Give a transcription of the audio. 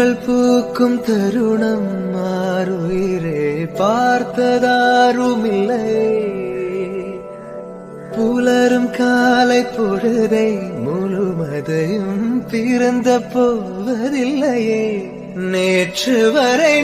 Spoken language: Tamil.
பூக்கள் பூக்கும் தருணம் மாறுயிரே பார்த்ததாருமில்லை. புலரும் காலை பொழுதை முழுவதையும் பிறந்த போவதில்லையே. நேற்று வரை